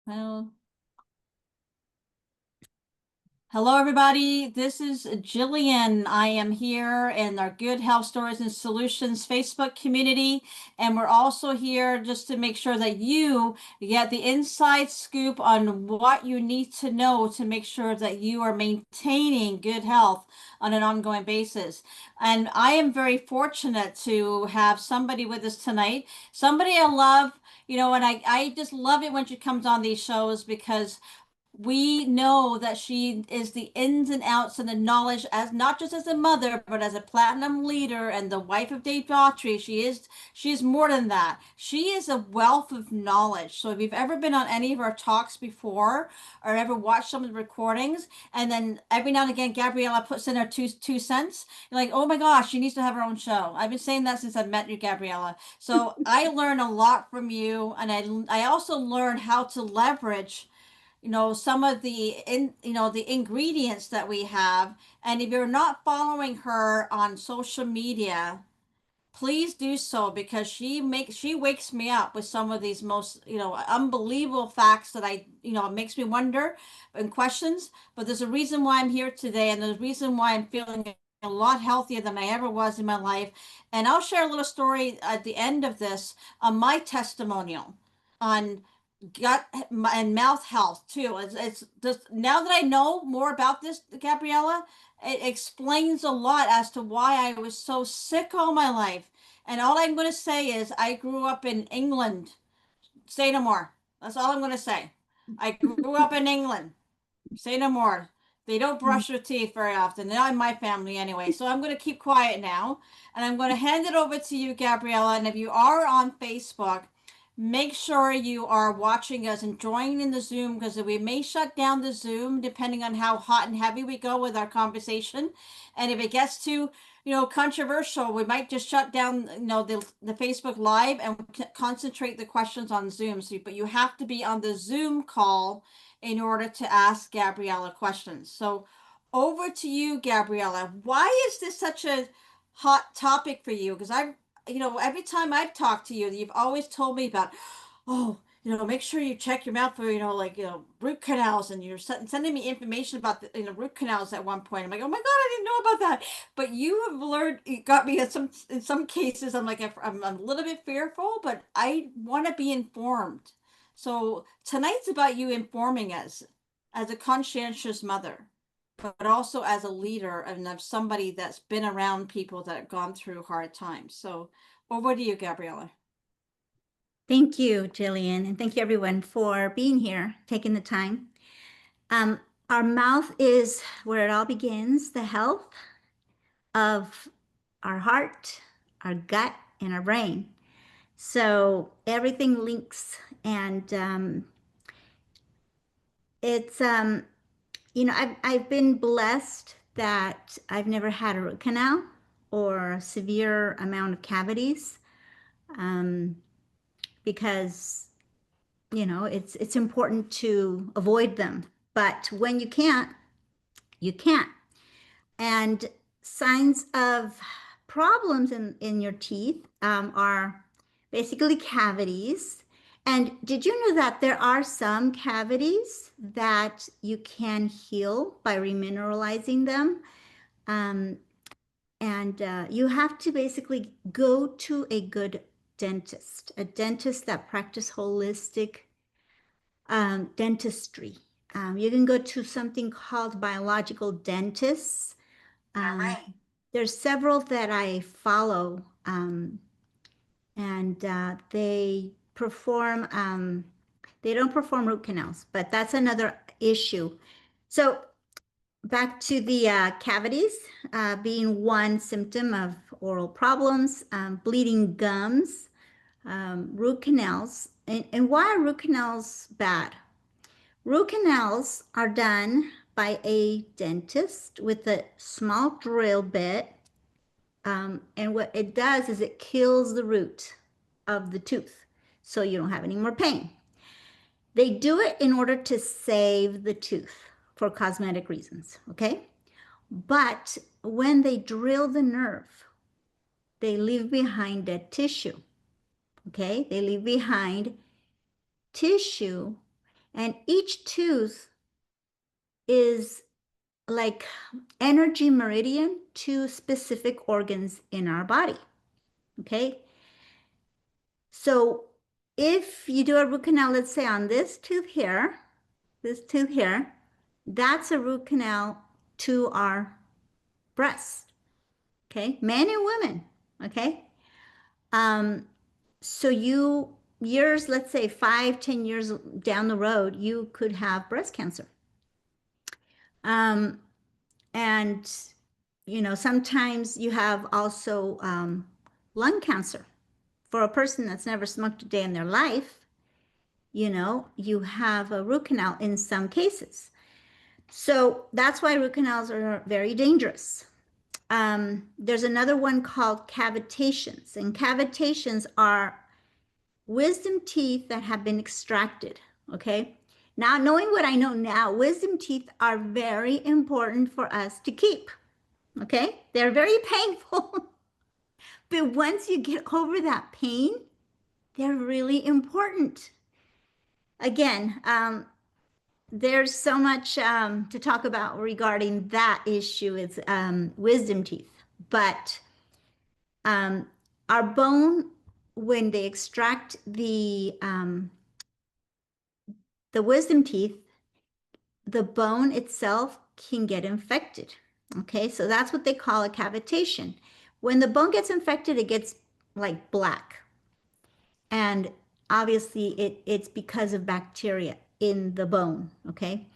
Well, hello, everybody. This is Jillian. I am here in our Good Health Stories and Solutions Facebook community. And we're also here just to make sure that you get the inside scoop on what you need to know to make sure that you are maintaining good health on an ongoing basis. And I am very fortunate to have somebody with us tonight, somebody I love. And I just love it when she comes on these shows because we know that she is the ins and outs and the knowledge as not just as a mother, but as a platinum leader and the wife of Daughtrey. She is more than that. She is a wealth of knowledge. So if you've ever been on any of our talks before or ever watched some of the recordings, and then every now and again Gabriela puts in her two cents, you're like, oh my gosh, she needs to have her own show. I've been saying that since I've met you, Gabriela. So I learn a lot from you, and I also learn how to leverage some of the ingredients that we have. And if you're not following her on social media, please do so, because she wakes me up with some of these most unbelievable facts that it makes me wonder and questions. But there's a reason why I'm here today, and there's a reason why I'm feeling a lot healthier than I ever was in my life. And I'll share a little story at the end of this on my testimonial on gut and mouth health too. It's just, now that I know more about this, Gabriella, it explains a lot as to why I was so sick all my life. And all I'm going to say is I grew up in England. Say no more. That's all I'm going to say. I grew up in England. Say no more. They don't brush their teeth very often. Not in my family anyway. So I'm going to keep quiet now. And I'm going to hand it over to you, Gabriella. And if you are on Facebook, make sure you are watching us and joining in the Zoom, because we may shut down the Zoom depending on how hot and heavy we go with our conversation. And if it gets too, controversial, we might just shut down, the Facebook Live and concentrate the questions on Zoom. So, but you have to be on the Zoom call in order to ask Gabriella questions. So over to you, Gabriella. Why is this such a hot topic for you? Because every time I've talked to you, you've always told me about, oh, make sure you check your mouth for, root canals, and you're sending me information about the, root canals at one point. I'm like, oh my God, I didn't know about that. But you have learned, you got me in some cases, I'm like, I'm a little bit fearful, but I want to be informed. So tonight's about you informing us as a conscientious mother, but also as a leader and of somebody that's been around people that have gone through hard times. So over to you, Gabriella. Thank you, Jillian, and thank you everyone for being here, taking the time. Our mouth is where it all begins, the health of our heart, our gut, and our brain. So everything links, and it's I've been blessed that I've never had a root canal or a severe amount of cavities, because it's important to avoid them. But when you can't, you can't. And signs of problems in your teeth are basically cavities. And did you know that there are some cavities that you can heal by remineralizing them? Um, and you have to basically go to a good dentist, a dentist that practice holistic dentistry. You can go to something called biological dentists. Right. There's several that I follow, and they don't perform root canals, but that's another issue. So back to the cavities being one symptom of oral problems, bleeding gums, root canals. And why are root canals bad? Root canals are done by a dentist with a small drill bit. And what it does is it kills the root of the tooth, so you don't have any more pain. They do it in order to save the tooth for cosmetic reasons, okay? But when they drill the nerve, they leave behind dead tissue, okay? They leave behind tissue, And each tooth is like energy meridian to specific organs in our body. Okay. So if you do a root canal, let's say on this tooth here, that's a root canal to our breast. Okay. Men and women. Okay. Um, so years, let's say 5, 10 years down the road, you could have breast cancer. Um, and sometimes you have also lung cancer. For a person that's never smoked a day in their life, you have a root canal in some cases. So that's why root canals are very dangerous. There's another one called cavitations, and cavitations are wisdom teeth that have been extracted. Okay. Now, knowing what I know now, wisdom teeth are very important for us to keep. Okay. They're very painful. But once you get over that pain, they're really important. Again, there's so much to talk about regarding that issue with wisdom teeth. But our bone, when they extract the wisdom teeth, the bone itself can get infected. Okay, so that's what they call a cavitation. When the bone gets infected, it gets like black. And obviously it's because of bacteria in the bone. Okay.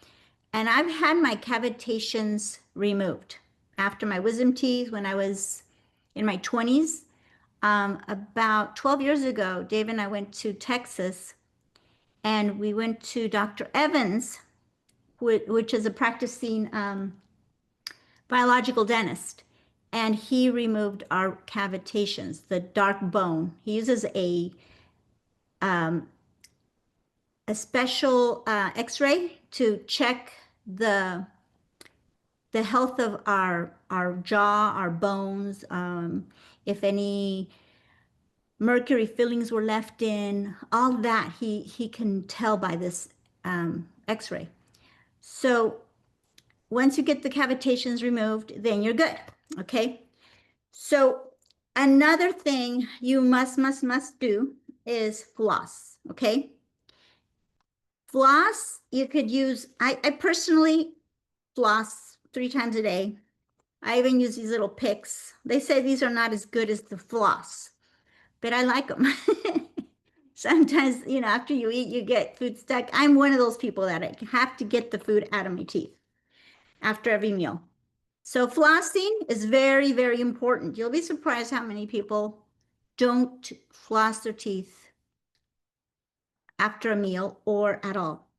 And I've had my cavitations removed after my wisdom teeth when I was in my 20s. About 12 years ago, Dave and I went to Texas and we went to Dr. Evans, which is a practicing biological dentist. And he removed our cavitations, the dark bone. He uses um, a special x-ray to check the health of our jaw, our bones, if any mercury fillings were left in, all that he can tell by this x-ray. So once you get the cavitations removed, then you're good. Okay. So another thing you must do is floss. Okay. Floss, you could use, I personally floss 3 times a day. I even use these little picks. They say these are not as good as the floss, but I like them. Sometimes, after you eat, you get food stuck. I'm one of those people that I have to get the food out of my teeth after every meal. So flossing is very, very important. You'll be surprised how many people don't floss their teeth after a meal or at all.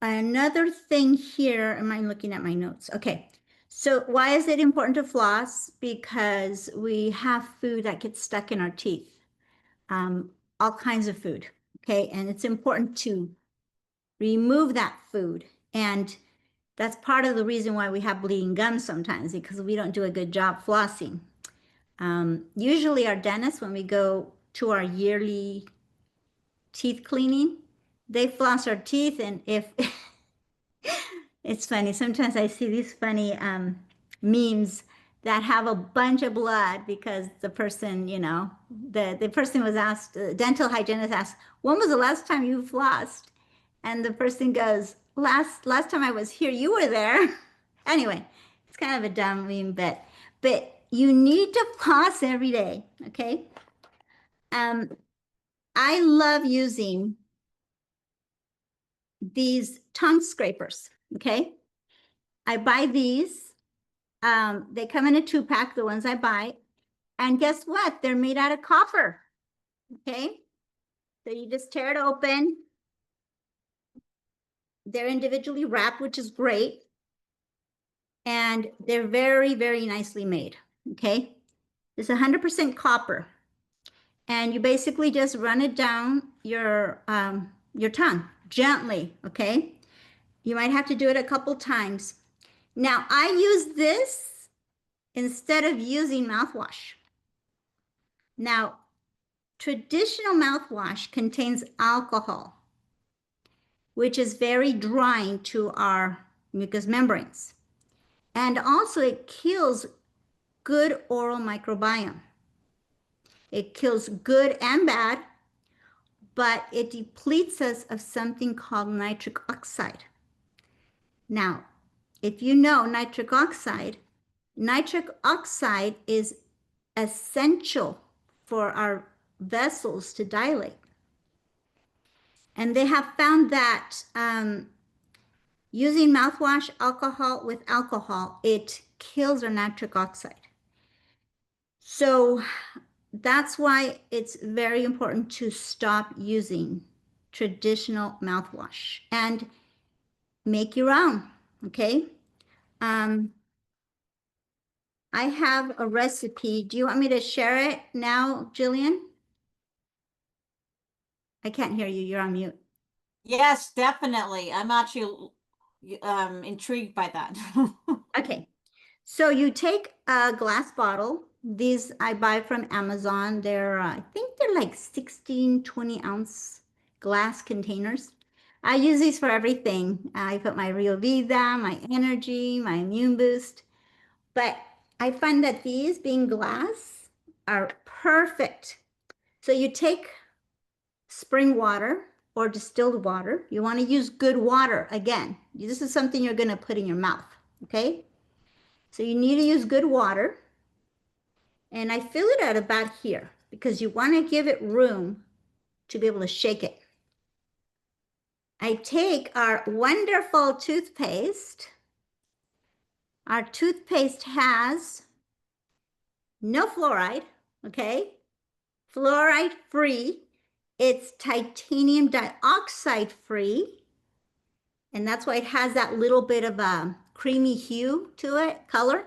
Another thing here, am I looking at my notes? Okay, so why is it important to floss? Because we have food that gets stuck in our teeth, all kinds of food, okay? And it's important to remove that food. And that's part of the reason why we have bleeding gums sometimes, because we don't do a good job flossing. Usually our dentists, when we go to our yearly teeth cleaning, they floss our teeth, and if it's funny, sometimes I see these funny memes that have a bunch of blood because the person, the person was asked, the dental hygienist asked, when was the last time you flossed? And the person goes, last time I was here, you were there. Anyway, it's kind of a dumb meme, but you need to floss every day, okay? I love using these tongue scrapers, okay? I buy these. They come in a 2-pack, the ones I buy. And guess what? They're made out of copper, okay? So you just tear it open. They're individually wrapped, which is great. And they're very, very nicely made, okay? It's 100% copper. And you basically just run it down your tongue gently, okay? You might have to do it a couple times. Now, I use this instead of using mouthwash. Now, traditional mouthwash contains alcohol, which is very drying to our mucous membranes. And also it kills good oral microbiome. It kills good and bad, but it depletes us of something called nitric oxide. Now, if you know nitric oxide is essential for our vessels to dilate. And they have found that using mouthwash alcohol with alcohol, it kills our nitric oxide. So that's why it's very important to stop using traditional mouthwash and make your own, okay? I have a recipe. Do you want me to share it now, Jillian? I can't hear you. You're on mute. Yes, definitely. I'm actually intrigued by that. Okay. So you take a glass bottle. These I buy from Amazon. They're, I think they're like 16, 20-ounce glass containers. I use these for everything. I put my Rio Vida, my energy, my immune boost. But I find that these being glass are perfect. So you take spring water or distilled water. You want to use good water. Again, this is something you're going to put in your mouth, okay? So you need to use good water. And I fill it at about here because you want to give it room to be able to shake it. I take our wonderful toothpaste. Our toothpaste has no fluoride, okay? Fluoride free. It's titanium dioxide free. And that's why it has that little bit of a creamy hue to it, color.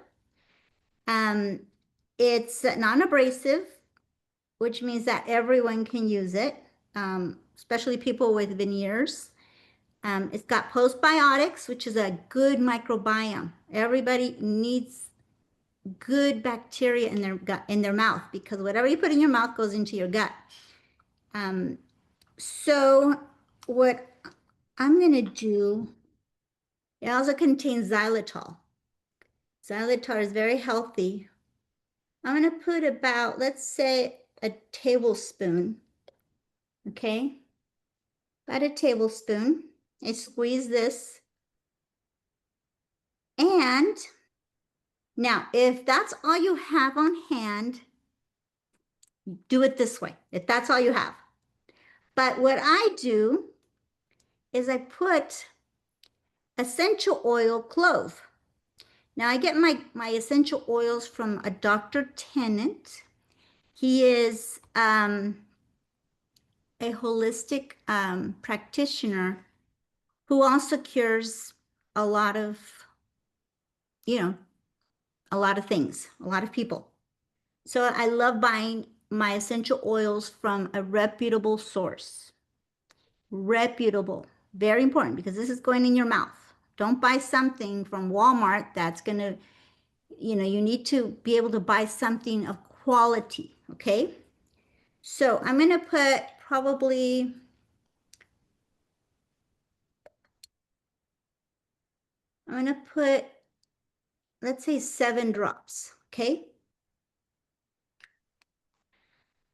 It's non-abrasive, which means that everyone can use it, especially people with veneers. It's got postbiotics, which is a good microbiome. Everybody needs good bacteria in their gut, in their mouth, because whatever you put in your mouth goes into your gut. So what I'm gonna do, it also contains xylitol. Xylitol is very healthy. I'm gonna put about, let's say, a tablespoon, okay? About a tablespoon. I squeeze this. And now, if that's all you have on hand, do it this way, if that's all you have. But what I do is I put essential oil clove. Now I get my essential oils from a Dr. Tennant. He is a holistic practitioner who also cures a lot of, a lot of things, a lot of people. So I love buying my essential oils from a reputable source. Reputable, very important, because this is going in your mouth. Don't buy something from Walmart that's going to, you need to be able to buy something of quality, okay? So I'm going to put probably, let's say 7 drops, okay?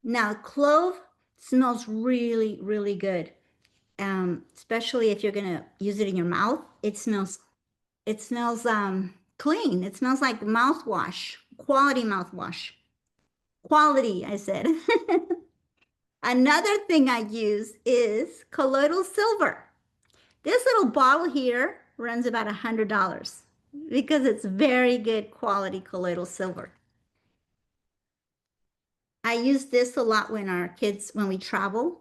Now, clove smells really, really good, especially if you're going to use it in your mouth. It smells clean. It smells like mouthwash, quality mouthwash. Quality, I said. Another thing I use is colloidal silver. This little bottle here runs about $100 because it's very good quality colloidal silver. I use this a lot when we travel,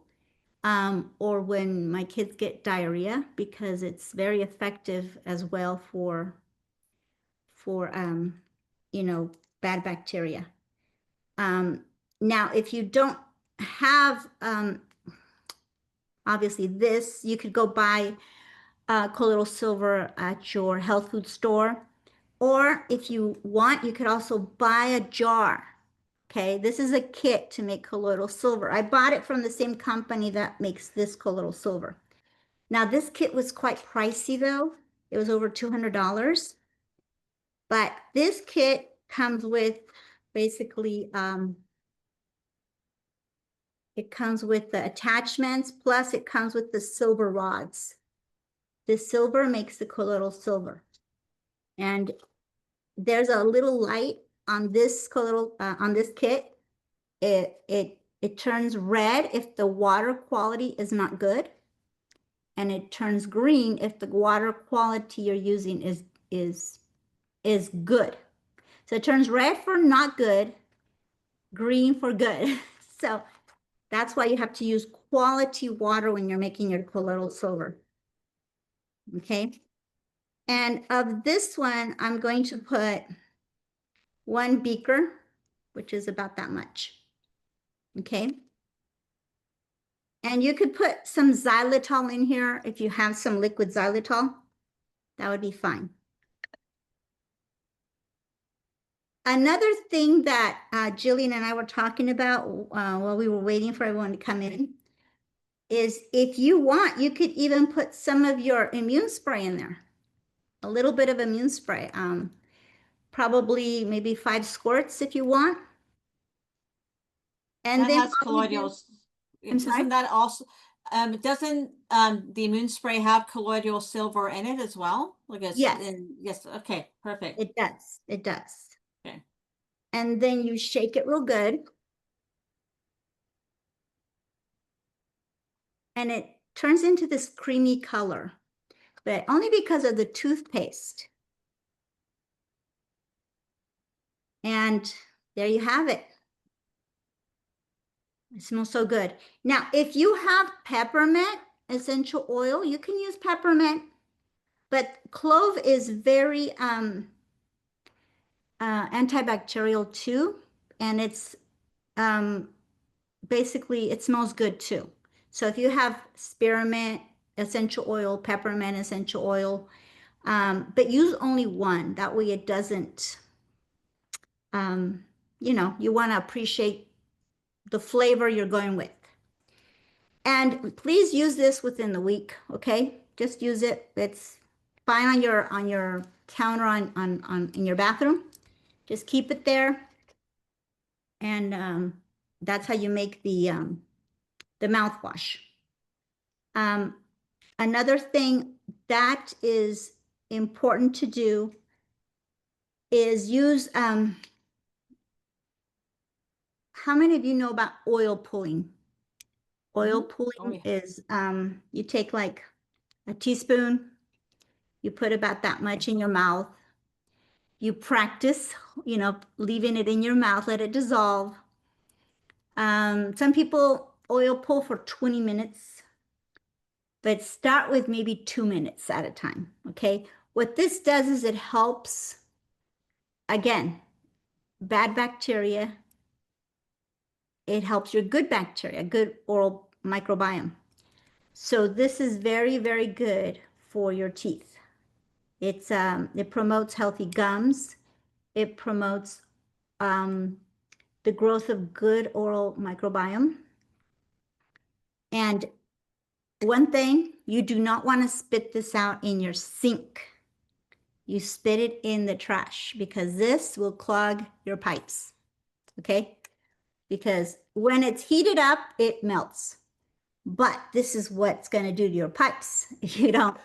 or when my kids get diarrhea, because it's very effective as well for bad bacteria. Now, if you don't have, obviously this, you could go buy colloidal silver at your health food store. Or if you want, you could also buy a jar Okay, this is a kit to make colloidal silver. I bought it from the same company that makes this colloidal silver. Now, this kit was quite pricey though. It was over $200. But this kit comes with basically, it comes with the attachments, plus it comes with the silver rods. The silver makes the colloidal silver. And there's a little light on this colloidal, on this kit. It turns red if the water quality is not good, and it turns green if the water quality you're using is good. So it turns red for not good, green for good. So that's why you have to use quality water when you're making your colloidal silver. Okay. And of this one, I'm going to put 1 beaker, which is about that much. Okay. And you could put some xylitol in here if you have some liquid xylitol. That would be fine. Another thing that Jillian and I were talking about while we were waiting for everyone to come in is if you want, you could even put some of your immune spray in there. A little bit of immune spray. Probably maybe 5 squirts if you want. And That then has colloidal. I'm sorry? Doesn't that also, doesn't the immune spray have colloidal silver in it as well? Like it's Yes. yes, okay, perfect. It does. It does. Okay. And then you shake it real good. And it turns into this creamy color, but only because of the toothpaste. And there you have it. It smells so good. Now, if you have peppermint essential oil, you can use peppermint, but clove is very antibacterial too, and it's basically, it smells good too. So if you have spearmint essential oil, peppermint essential oil, but use only one. That way it doesn't, you know, you want to appreciate the flavor you're going with. And please use this within the week, okay? Just use it. It's fine on your counter in your bathroom. Just keep it there. And that's how you make the mouthwash. Another thing that is important to do is use, how many of you know about oil pulling? Oil pulling is, you take like a teaspoon, you put about that much in your mouth. You practice, you know, leaving it in your mouth, let it dissolve. Some people oil pull for 20 minutes, but start with maybe 2 minutes at a time, okay? What this does is it helps, again, bad bacteria. It helps your good bacteria, good oral microbiome. So this is very, very good for your teeth. It promotes healthy gums. It promotes the growth of good oral microbiome. And one thing, you do not want to spit this out in your sink. You spit it in the trash because this will clog your pipes, okay? Because when it's heated up, it melts. But this is what's going to do to your pipes if you don't,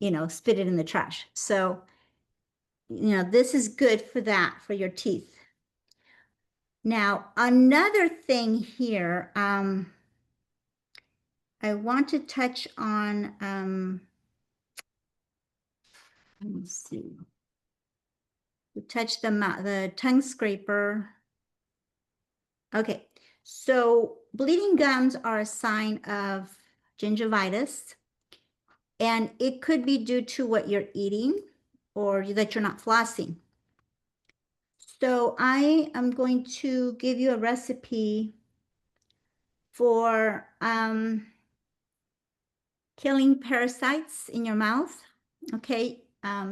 you know, spit it in the trash. So, you know, this is good for that, for your teeth. Now, another thing here, I want to touch on, let me see. We touch the tongue scraper. Okay, so bleeding gums are a sign of gingivitis, and it could be due to what you're eating or that you're not flossing. So I am going to give you a recipe for killing parasites in your mouth. Okay,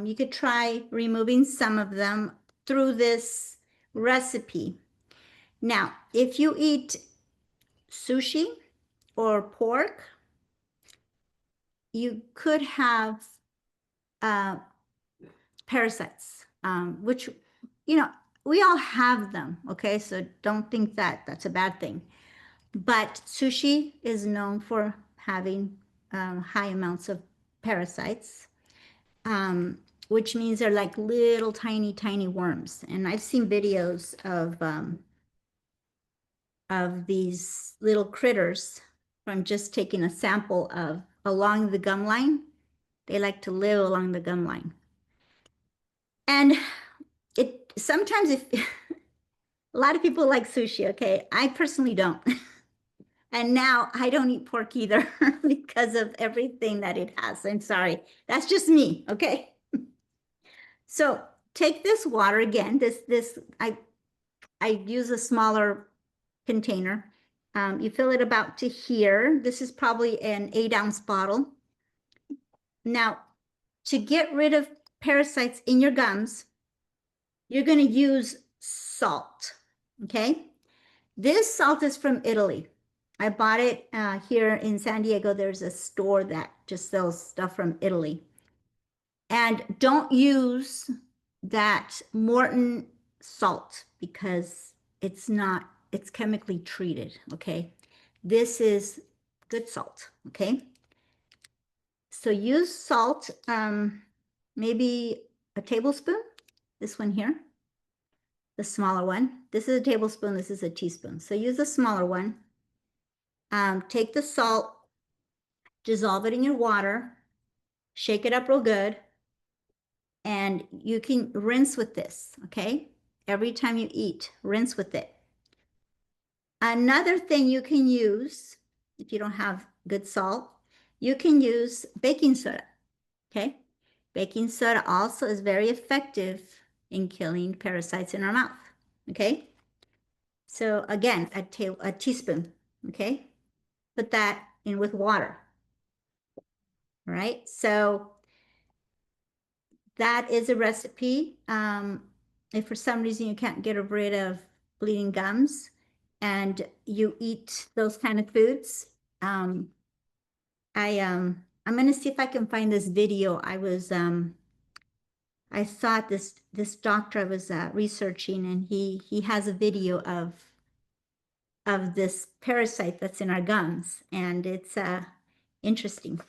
you could try removing some of them through this recipe. Now, if you eat sushi or pork, you could have parasites, which, we all have them, okay? So don't think that that's a bad thing. But sushi is known for having high amounts of parasites, which means they're like little tiny, tiny worms. And I've seen videos of these little critters from just taking a sample of along the gum line. They like to live along the gum line. And it sometimes if a lot of people like sushi, okay? I personally don't. And now I don't eat pork either because of everything that it has. I'm sorry. That's just me, okay? So take this water again. I use a smaller container. You fill it about to here. This is probably an 8-ounce bottle. Now, to get rid of parasites in your gums, you're going to use salt, okay? This salt is from Italy. I bought it here in San Diego. There's a store that just sells stuff from Italy. And don't use that Morton salt because it's chemically treated, okay? This is good salt, okay? So use salt, maybe a tablespoon, this one here, the smaller one. This is a tablespoon, this is a teaspoon. So use the smaller one. Take the salt, dissolve it in your water, shake it up real good, and you can rinse with this, okay? Every time you eat, rinse with it. Another thing you can use, if you don't have good salt, you can use baking soda, okay? Baking soda also is very effective in killing parasites in our mouth, okay? So again, a teaspoon, okay? Put that in with water, all right? So that is a recipe. If for some reason you can't get rid of bleeding gums and you eat those kind of foods, I'm going to see if I can find this video. I saw this doctor I was researching, and he has a video of this parasite that's in our gums, and it's interesting.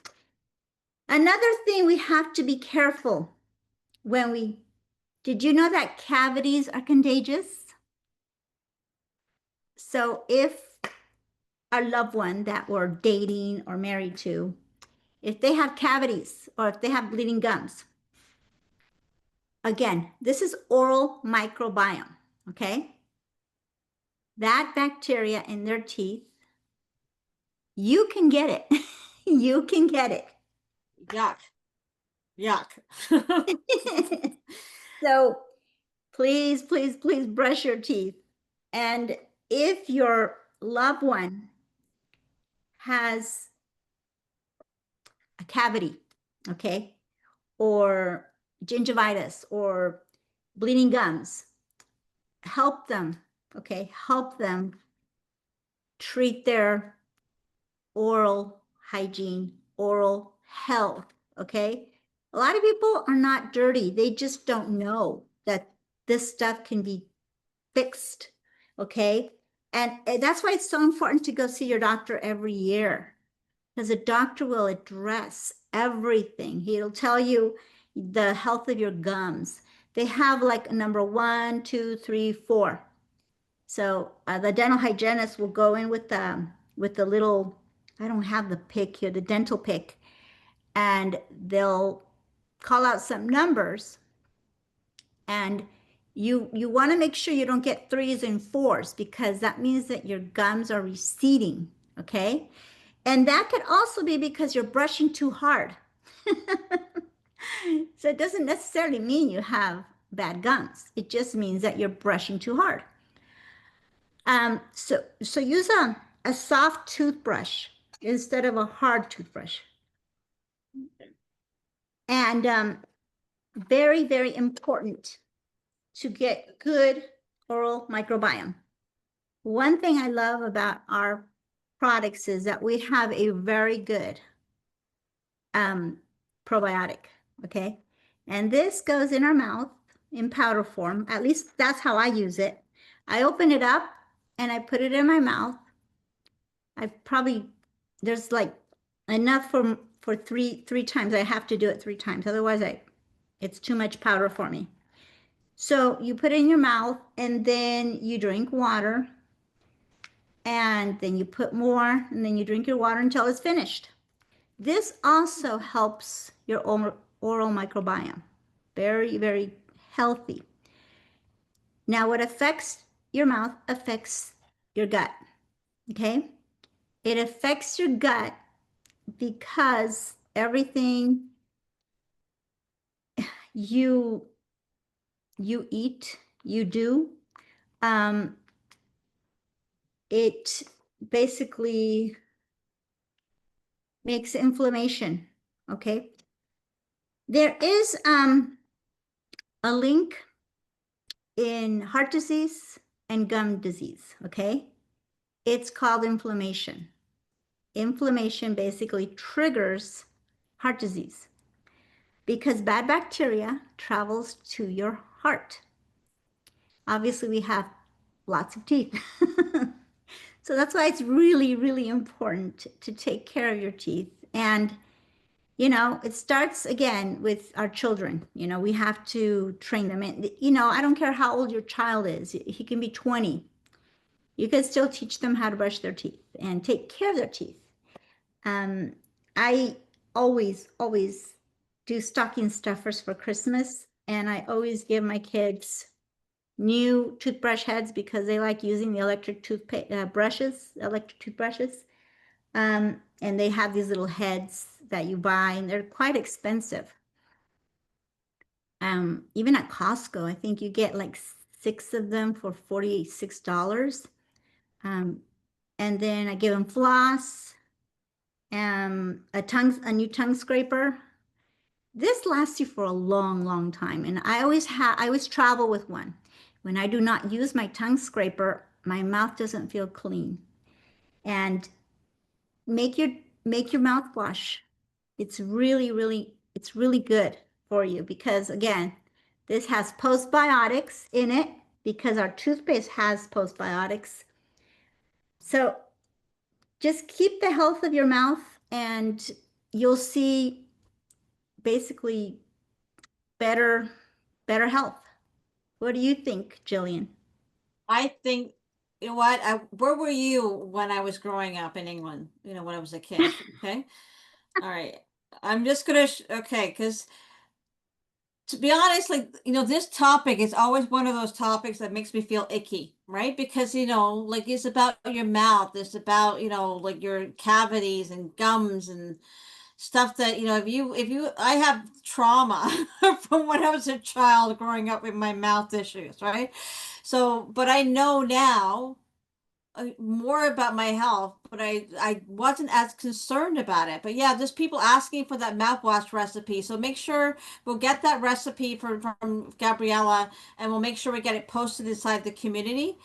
Another thing we have to be careful did you know that cavities are contagious? So if a loved one that we're dating or married to, if they have cavities or if they have bleeding gums, again, this is oral microbiome, okay? That bacteria in their teeth, you can get it. You can get it. Yuck. Yuck. So please, please, please brush your teeth. And if your loved one has a cavity, okay, or gingivitis or bleeding gums, help them, okay, help them treat their oral hygiene, oral health, okay? A lot of people are not dirty. They just don't know that this stuff can be fixed, okay? And that's why it's so important to go see your doctor every year, because a doctor will address everything. He'll tell you the health of your gums. They have like number 1, 2, 3, 4. So the dental hygienist will go in with the little, I don't have the pick here, the dental pick, and they'll call out some numbers, and you want to make sure you don't get 3s and 4s, because that means that your gums are receding, okay? And that could also be because you're brushing too hard. So it doesn't necessarily mean you have bad gums. It just means that you're brushing too hard. So use a soft toothbrush instead of a hard toothbrush. And very, very important to get good oral microbiome. one thing I love about our products is that we have a very good um, probiotic, okay? And this goes in our mouth in powder form. At least that's how I use it. I open it up and I put it in my mouth. I probably, there's like enough for three times. I have to do it 3 times. Otherwise, it's too much powder for me. So you put it in your mouth and then you drink water and then you put more and then you drink your water until it's finished. This also helps your oral microbiome. Very, very healthy. Now, what affects your mouth affects your gut. Okay? It affects your gut because everything you eat, you do, um, it basically makes inflammation. Okay? There is a link in heart disease and gum disease. Okay? It's called inflammation. Inflammation basically triggers heart disease because bad bacteria travels to your heart. Obviously, we have lots of teeth. So that's why it's really, really important to take care of your teeth. And, it starts again with our children. We have to train them. And, I don't care how old your child is, he can be 20. You can still teach them how to brush their teeth and take care of their teeth. I always do stocking stuffers for Christmas, and I always give my kids new toothbrush heads because they like using the electric electric toothbrushes. And they have these little heads that you buy, and they're quite expensive. Even at Costco, I think you get like 6 of them for $46. And then I give them floss, a new tongue scraper. This lasts you for a long, long time. And I always travel with one. When I do not use my tongue scraper, my mouth doesn't feel clean. And make your mouthwash. It's really good for you because again, this has postbiotics in it because our toothpaste has postbiotics. So just keep the health of your mouth and you'll see basically better health. What do you think, Jillian? I think, you know what, where were you when I was growing up in England? When I was a kid. Okay. All right. I'm just gonna, okay, because to be honest, like, this topic is always one of those topics that makes me feel icky, right? Because, like it's about your mouth, it's about, like your cavities and gums and stuff that, I have trauma from when I was a child growing up with my mouth issues, right? So, but I know now more about my health, but I wasn't as concerned about it. But yeah, there's people asking for that mouthwash recipe. So make sure we'll get that recipe from Gabriela, and we'll make sure we get it posted inside the community,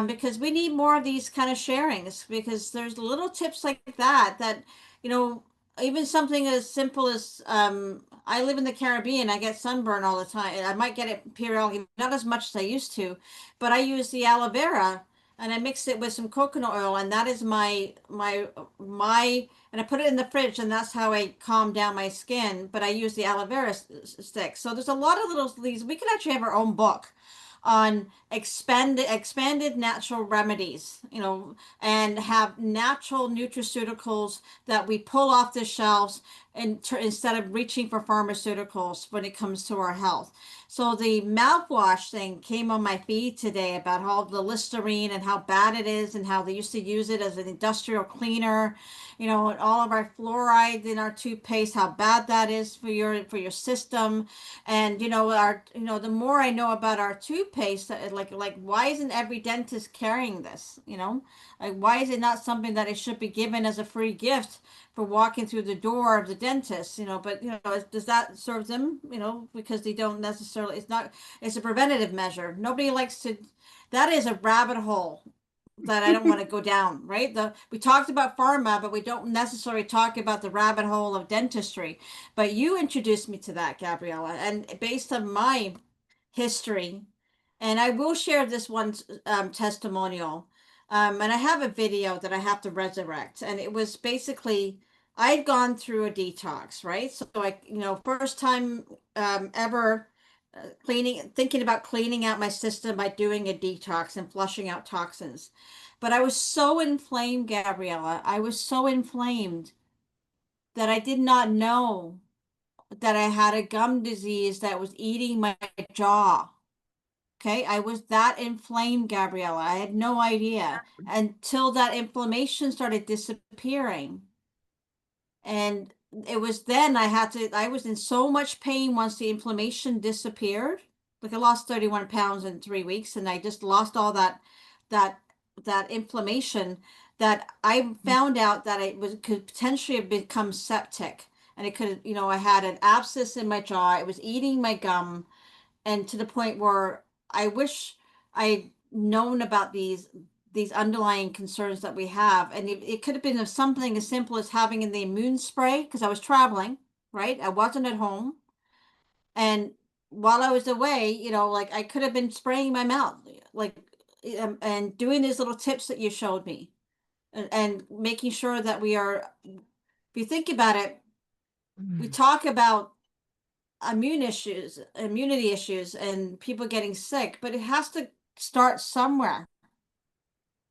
because we need more of these kind of sharings, because there's little tips like that, you know, even something as simple as I live in the Caribbean. I get sunburn all the time. I might get it periodically, not as much as I used to, but I use the aloe vera and I mix it with some coconut oil, and that is my and I put it in the fridge, and that's how I calm down my skin. But I use the aloe vera stick. So there's a lot of little these. We could actually have our own book on expanded natural remedies, and have natural nutraceuticals that we pull off the shelves and instead of reaching for pharmaceuticals when it comes to our health. So the mouthwash thing came on my feed today about how the Listerine and how bad it is and how they used to use it as an industrial cleaner, and all of our fluoride in our toothpaste, how bad that is for your system. And the more I know about our toothpaste, like why isn't every dentist carrying this? Like why is it not something that it should be given as a free gift for walking through the door of the dentist? But does that serve them? Because they don't necessarily. It's not. It's a preventative measure. Nobody likes to. That is a rabbit hole that I don't want to go down, right? We talked about pharma, but we don't necessarily talk about the rabbit hole of dentistry. But you introduced me to that, Gabriela, and based on my history, and I will share this one testimonial. And I have a video that I have to resurrect, and it was basically I'd gone through a detox, right? So I, first time ever thinking about cleaning out my system by doing a detox and flushing out toxins. But I was so inflamed, Gabriela. I was so inflamed that I did not know that I had a gum disease that was eating my jaw. Okay, I was that inflamed, Gabriela. I had no idea until that inflammation started disappearing. And it was then I was in so much pain once the inflammation disappeared. Like I lost 31 pounds in 3 weeks, and I just lost all that that inflammation that I found out that it was could potentially have become septic. And it could, I had an abscess in my jaw. It was eating my gum, and to the point where I wish I'd known about these underlying concerns that we have. And it could have been something as simple as having the immune spray because I was traveling, right? I wasn't at home. And while I was away, like I could have been spraying my mouth, like, and doing these little tips that you showed me, and making sure that we are, if you think about it, we talk about immunity issues, and people getting sick, but it has to start somewhere.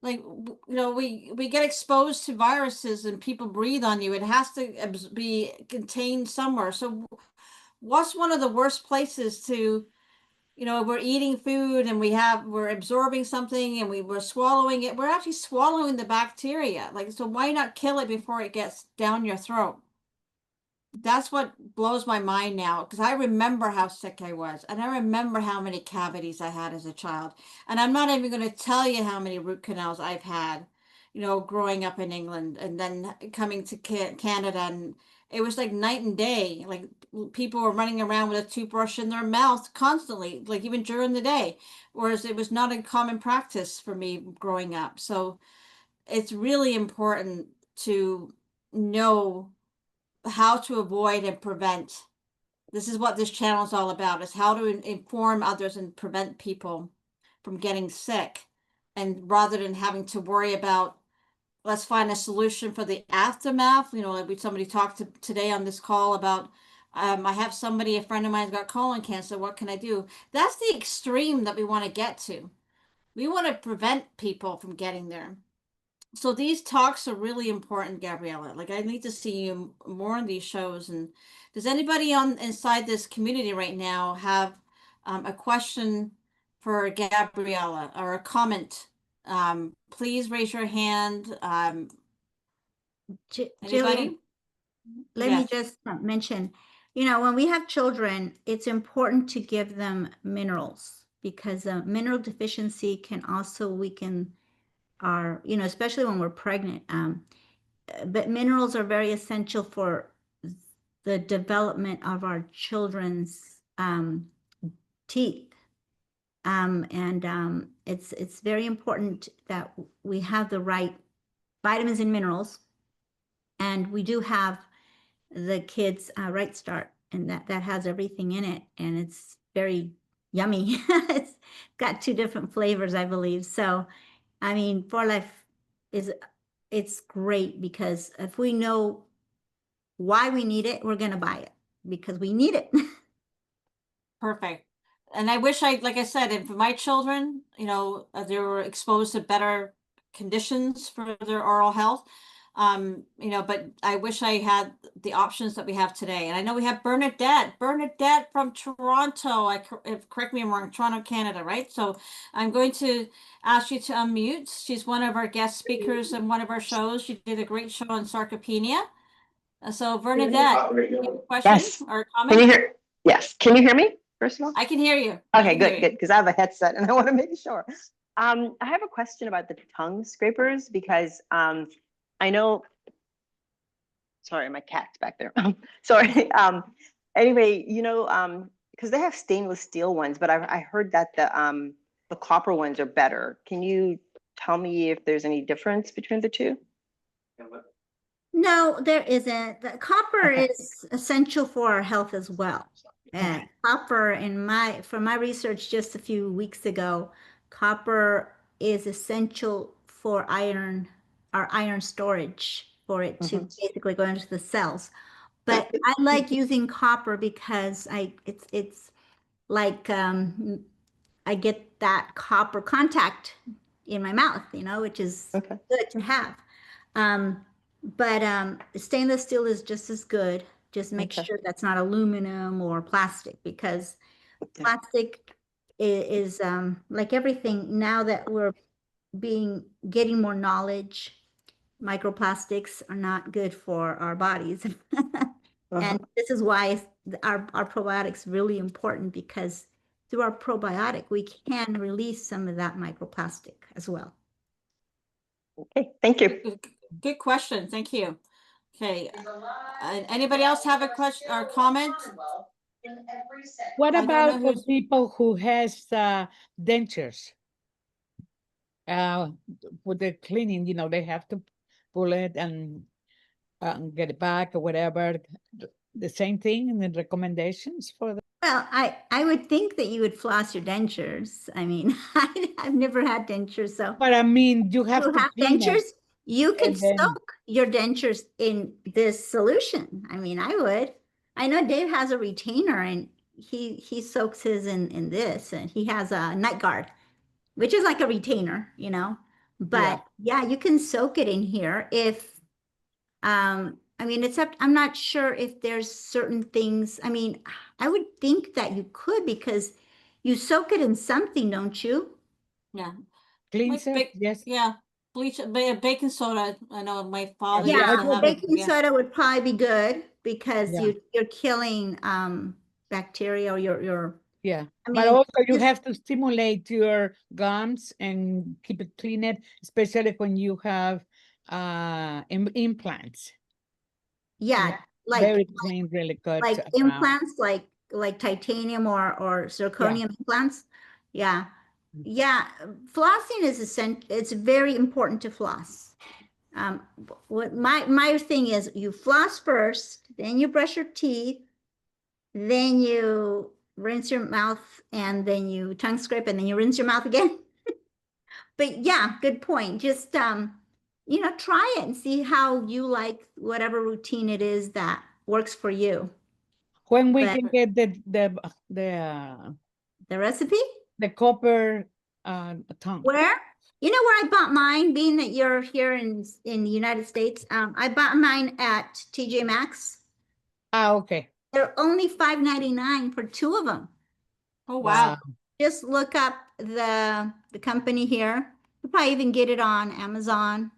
Like, we get exposed to viruses and people breathe on you. It has to be contained somewhere. So what's one of the worst places to, we're eating food and we're absorbing something and we're swallowing it. We're actually swallowing the bacteria. Like, so why not kill it before it gets down your throat? That's what blows my mind now, because I remember how sick I was, and I remember how many cavities I had as a child. And I'm not even going to tell you how many root canals I've had, growing up in England and then coming to Canada. And it was like night and day. Like people were running around with a toothbrush in their mouth constantly, like even during the day, whereas it was not a common practice for me growing up. So it's really important to know how to avoid and prevent. This is what this channel is all about, is how to inform others and prevent people from getting sick. And rather than having to worry about, let's find a solution for the aftermath, like somebody talked today on this call about, I have somebody, a friend of mine's got colon cancer, what can I do? That's the extreme that we want to get to. We want to prevent people from getting there. So these talks are really important, Gabriela. Like I need to see you more on these shows. And does anybody on inside this community right now have a question for Gabriela or a comment? Please raise your hand. Jillian, Anybody? let me Yes, just mention, when we have children, it's important to give them minerals because mineral deficiency can also weaken our, especially when we're pregnant. But minerals are very essential for the development of our children's teeth. And it's very important that we have the right vitamins and minerals, and we do have the kids Right Start, and that has everything in it, and it's very yummy. It's got 2 different flavors, I believe. So, I mean, For Life is it's great because if we know why we need it, we're gonna buy it because we need it. perfect. And I wish like I said, and for my children, they were exposed to better conditions for their oral health. But I wish I had the options that we have today. And I know we have Bernadette from Toronto. Correct me if I'm wrong, Toronto, Canada, right? So I'm going to ask you to unmute. She's one of our guest speakers in one of our shows. She did a great show on sarcopenia. So Bernadette, you have a question Yes. or a Can you comment? hear? Yes. Can you hear me, first of all? I can hear you. I Okay, can hear good, you. good, because I have a headset and I want to make sure. I have a question about the tongue scrapers because I know, sorry, my cat's back there. Sorry. Anyway, because they have stainless steel ones, but I heard that the copper ones are better. Can you tell me if there's any difference between the two? No, there isn't. The copper Okay. is essential for our health as well. And copper from my research just a few weeks ago, copper is essential for our iron storage, for it to basically go into the cells. But I like using copper because it's like I get that copper contact in my mouth, which is Okay. good to have. But stainless steel is just as good. Just make Okay. sure that's not aluminum or plastic, because Yeah. plastic is like everything now that we're getting more knowledge. Microplastics are not good for our bodies. And this is why our probiotics really important, because through our probiotic, we can release some of that microplastic as well. Okay, thank you. Good question. Thank you. Okay. Anybody else have a question or comment? What I don't about know the who's- people who has dentures? With the cleaning, they have to pull it and get it back or whatever. The same thing in the recommendations for the. Well, I would think that you would floss your dentures. I mean, I've never had dentures, so But I mean, you have you to have clean dentures, it. you could and then- soak your dentures in this solution. I mean, I would. I know Dave has a retainer, and he soaks his in this, and he has a night guard, which is like a retainer, But yeah, you can soak it in here if I mean, I'm not sure if there's certain things. I mean, I would think that you could, because you soak it in something, don't you? Yeah. Cleanser, yes. Yeah. Bleach, baking soda. I know my father Yeah, used Yeah, to well, have it. baking soda would probably be good, because Yeah. you're killing bacteria, or your Yeah. I But mean, also you just- have to stimulate your gums and keep it cleaned, especially when you have implants. yeah, Very clean, really good. like implants, like titanium or zirconium implants. Yeah. Yeah, flossing is essential. It's very important to floss. What my thing is, you floss first, then you brush your teeth, then you rinse your mouth, and then you tongue scrape, and then you rinse your mouth again. But yeah, good point. Just try it and see how you like whatever routine it is that works for you. When we But- can get The recipe? the copper tongue. Where? You know where I bought mine, being that you're here in the United States? I bought mine at TJ Maxx. Okay. They're only $5.99 for two of them. Oh, wow. Just look up the company here. You probably even get it on Amazon.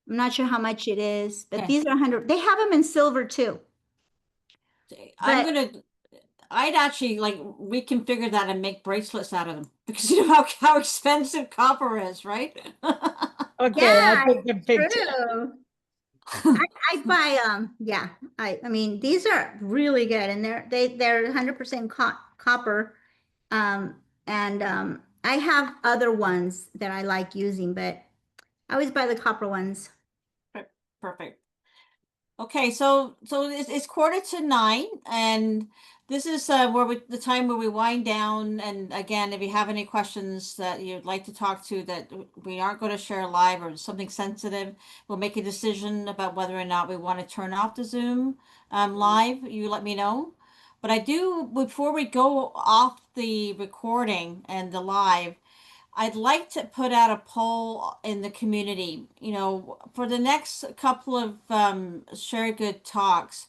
I'm not sure how much it is, but Okay. these are 100. They have them in silver too. I'd actually like reconfigure that and make bracelets out of them, because you know how expensive copper is, right? Okay, Yeah, I'll take a picture. true. I buy yeah. I mean, these are really good, and they're 100% copper. And I have other ones that I like using, but I always buy the copper ones. Perfect. Okay, so it's 8:45, and this is the time where we wind down. And again, if you have any questions that you'd like to talk to that we aren't going to share live, or something sensitive, we'll make a decision about whether or not we want to turn off the Zoom live. You let me know. But I do, before we go off the recording and the live, I'd like to put out a poll in the community, for the next couple of Share Good talks.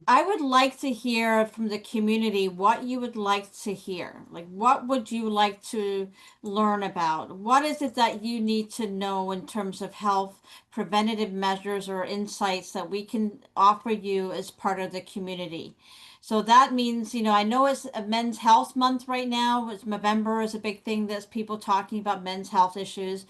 I would like to hear from the community what you would like to hear. Like, what would you like to learn about? What is it that you need to know in terms of health, preventative measures, or insights that we can offer you as part of the community? So that means, I know it's a Men's Health Month right now. It's November is a big thing that's people talking about men's health issues.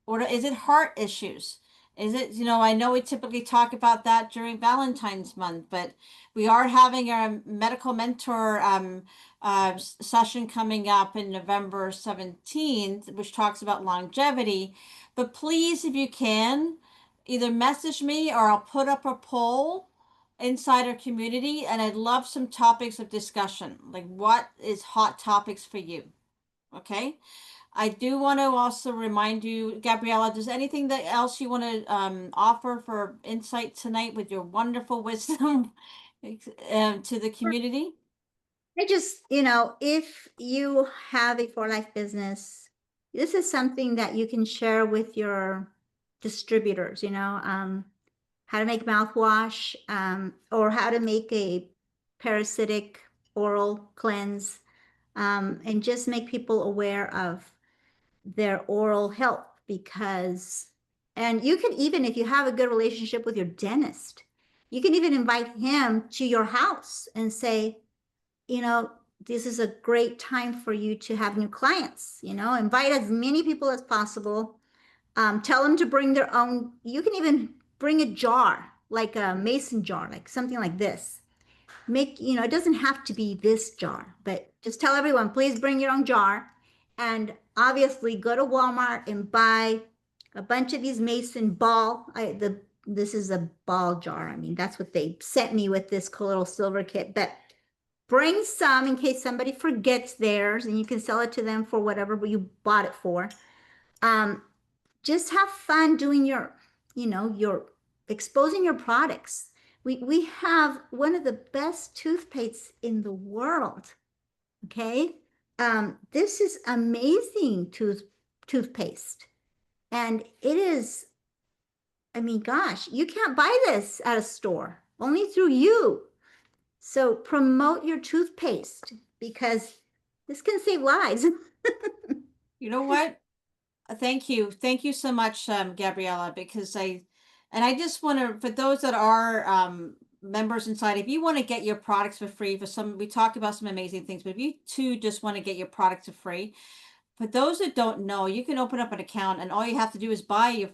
Or is it heart issues? Is it, I know we typically talk about that during Valentine's month, but we are having our medical mentor session coming up in November 17th, which talks about longevity. But please, if you can, either message me or I'll put up a poll inside our community, and I'd love some topics of discussion. Like, what is hot topics for you? Okay. I do want to also remind you, Gabriela, does anything that else you want to offer for insight tonight with your wonderful wisdom to the community? I just, you know, if you have a for life business, this is something that you can share with your distributors, how to make mouthwash, or how to make a parasitic oral cleanse, and just make people aware of their oral health and you can even, if you have a good relationship with your dentist, you can even invite him to your house and say, this is a great time for you to have new clients, invite as many people as possible. Tell them to bring their own, you can even bring a jar, like a mason jar, like something like this. It doesn't have to be this jar, but just tell everyone, please bring your own jar. And obviously go to Walmart and buy a bunch of these mason ball. This is a ball jar. I mean, that's what they sent me with this cool little silver kit, but bring some in case somebody forgets theirs, and you can sell it to them for whatever you bought it for. Just have fun doing your exposing your products. We have one of the best toothpastes in the world. Okay. This is amazing toothpaste. And it is, I mean, gosh, you can't buy this at a store, only through you. So promote your toothpaste, because this can save lives. You know what? Thank you. Thank you so much, Gabriela, because I just want to, for those that are members inside, if you want to get your products for free, we talked about some amazing things, but if you too just want to get your products for free, for those that don't know, you can open up an account and all you have to do is buy your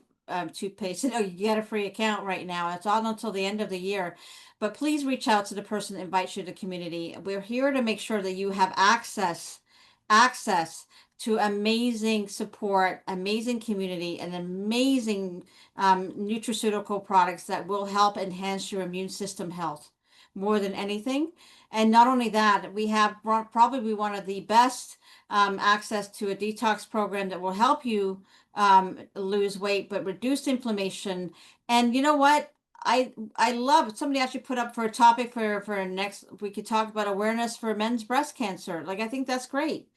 toothpaste. You get a free account right now. It's on until the end of the year. But please reach out to the person that invites you to the community. We're here to make sure that you have access to amazing support, amazing community, and amazing nutraceutical products that will help enhance your immune system health more than anything. And not only that, we have probably one of the best access to a detox program that will help you lose weight, but reduce inflammation. And you know what? I love it. Somebody actually put up for a topic for next, we could talk about awareness for men's breast cancer. Like, I think that's great.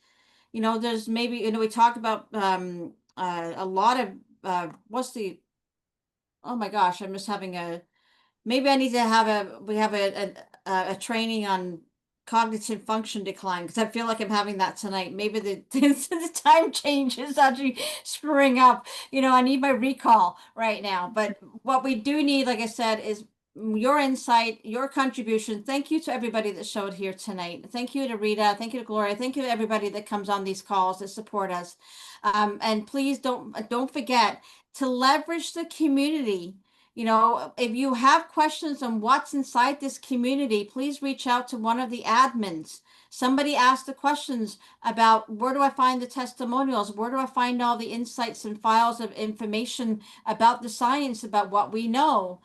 There's maybe, we talk about a lot of oh my gosh, I'm just having maybe I need to have we have a training on cognitive function decline, because I feel like I'm having that tonight. Maybe the time change is actually screwing up. I need my recall right now. But what we do need, like I said, is your insight, your contribution. Thank you to everybody that showed here tonight. Thank you to Rita. Thank you to Gloria. Thank you to everybody that comes on these calls that support us. And please don't forget to leverage the community. If you have questions on what's inside this community, please reach out to one of the admins. Somebody asked the questions about, where do I find the testimonials? Where do I find all the insights and files of information about the science, about what we know?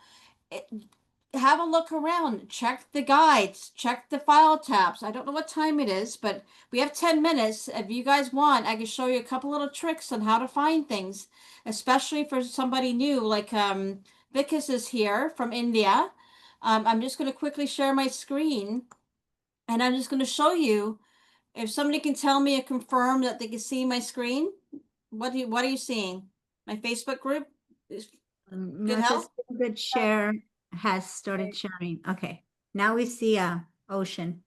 Have a look around, check the guides, check the file tabs. I don't know what time it is, but we have 10 minutes. If you guys want, I can show you a couple little tricks on how to find things, especially for somebody new, like Vikas is here from India. I'm just going to quickly share my screen, and I'm just going to show you. If somebody can tell me or confirm that they can see my screen, what are you seeing? My Facebook group is good health. Good share has started sharing. Okay, now we see ocean.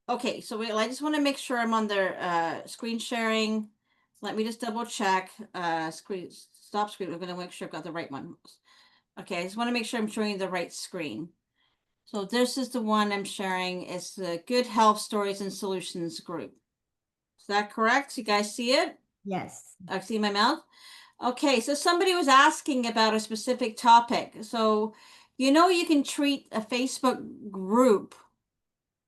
Okay, so I just want to make sure I'm on their screen sharing. Let me just double check. Stop screen. We're going to make sure I've got the right one. Okay, I just want to make sure I'm showing the right screen. So this is the one I'm sharing. It's the Good Health Stories and Solutions group. Is that correct? You guys see it? Yes. I see my mouth. Okay, so somebody was asking about a specific topic. So, you can treat a Facebook group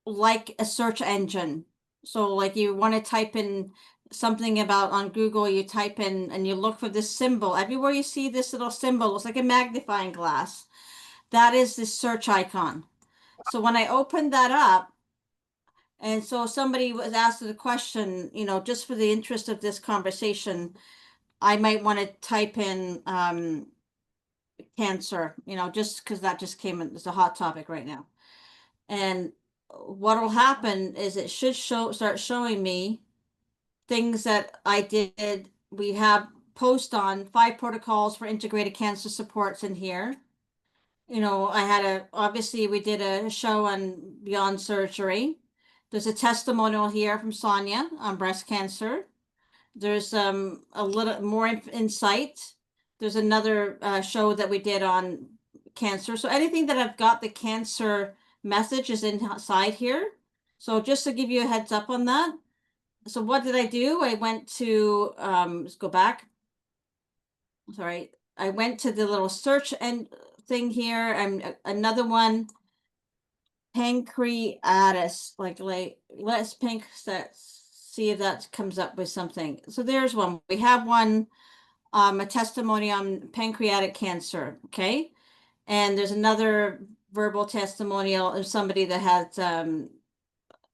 like a search engine. So like you want to type in something about on Google, you type in and you look for this symbol. Everywhere you see this little symbol, it's like a magnifying glass. That is the search icon. So when I opened that up, and so somebody was asked the question, you know, just for the interest of this conversation, I might want to type in cancer, you know, just because that just came in, it's a hot topic right now. And what will happen is it should start showing me things that I did. We have post on 5 protocols for integrated cancer supports in here. You know, obviously we did a show on Beyond Surgery. There's a testimonial here from Sonia on breast cancer. There's a little more insight. There's another show that we did on cancer. So anything that I've got the cancer message is inside here. So just to give you a heads up on that. So what did I do? I went to, let's go back. Sorry. I went to the little search and thing here, and another one, pancreatitis, like let's see if that comes up with something. So there's one. We have one, a testimony on pancreatic cancer. Okay. And there's another verbal testimonial of somebody that has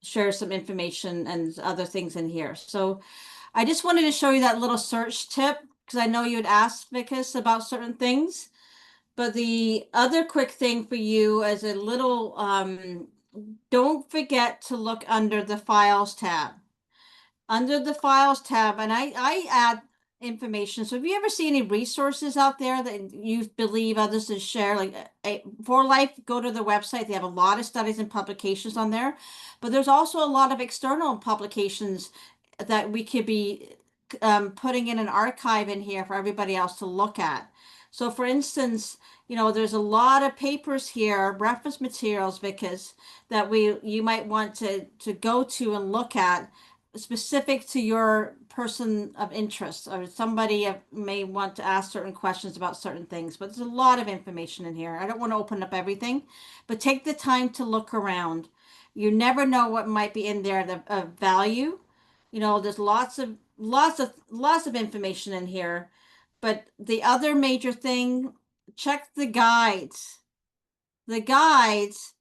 shared some information and other things in here. So I just wanted to show you that little search tip because I know you'd asked Vicus about certain things. But the other quick thing for you as a little, don't forget to look under the files tab. Under the files tab, and I add information. So if you ever see any resources out there that you believe others to share, like For Life, go to their website. They have a lot of studies and publications on there. But there's also a lot of external publications that we could be putting in an archive in here for everybody else to look at. So for instance, you know, there's a lot of papers here, reference materials, because that you might want to go to and look at specific to your person of interest, or somebody may want to ask certain questions about certain things. But there's a lot of information in here. I don't want to open up everything, but take the time to look around. You never know what might be in there of value. You know, there's lots of information in here. But the other major thing, check the guides. The guides,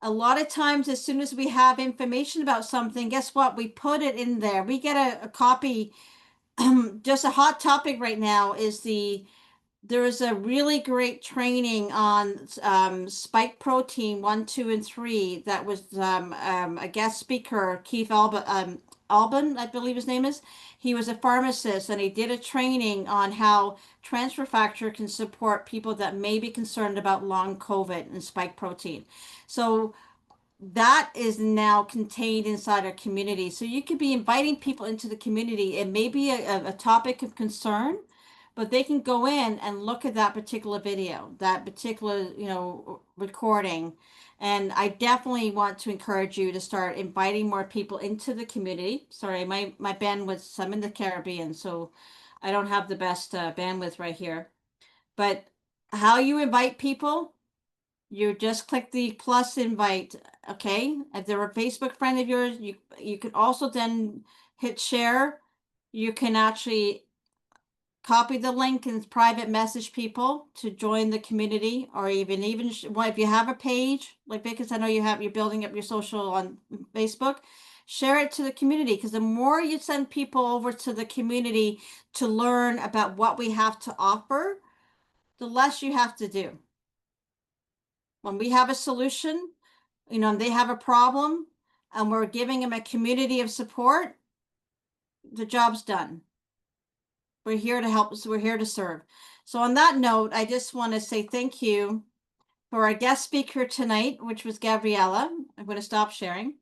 a lot of times, as soon as we have information about something, guess what? We put it in there. We get a copy. Just a hot topic right now is there is a really great training on spike protein 1, 2, and 3 that was a guest speaker, Keith Alban, I believe his name is. He was a pharmacist, and he did a training on how transfer factor can support people that may be concerned about long COVID and spike protein. So that is now contained inside our community. So you could be inviting people into the community. It may be a topic of concern, but they can go in and look at that particular video, that particular, you know, recording. And I definitely want to encourage you to start inviting more people into the community. Sorry, my bandwidth, I'm in the Caribbean, so I don't have the best bandwidth right here. But how you invite people, you just click the plus invite, okay? If they're a Facebook friend of yours, you could also then hit share. You can actually copy the link and private message people to join the community, or even well, if you have a page, like because I know you're building up your social on Facebook, share it to the community, because the more you send people over to the community to learn about what we have to offer, the less you have to do. When we have a solution, you know, they have a problem, and we're giving them a community of support, the job's done. We're here to help, so we're here to serve. So on that note, I just want to say thank you for our guest speaker tonight, which was Gabriela. I'm going to stop sharing.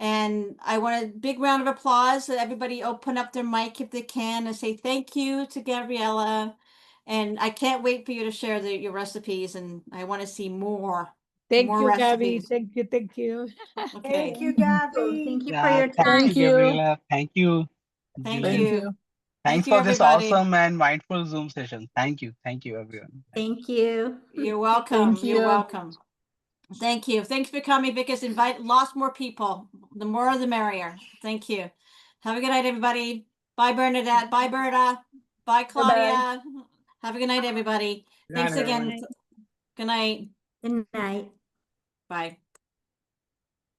And I want a big round of applause. So everybody open up their mic if they can and say thank you to Gabriela. And I can't wait for you to share your recipes, and I want to see more. Thank More you, Gabby. recipes. Thank you. Thank you. Okay. Thank you, So Gabby. thank you for Yeah, your thank time. you, Thank you. Gabriela. Thank you, Thank Jillian. Thank you. you. Thanks you, for this everybody. awesome and mindful Zoom session. Thank you. Thank you, everyone. Thank you. You're welcome. Thank You're you. welcome. Thank you. Thanks for coming, because invite lots more people. The more the merrier. Thank you. Have a good night, everybody. Bye, Bernadette. Bye, Berta. Bye, Claudia. Have a good night, everybody. Thanks again. Good night. Good night. Bye.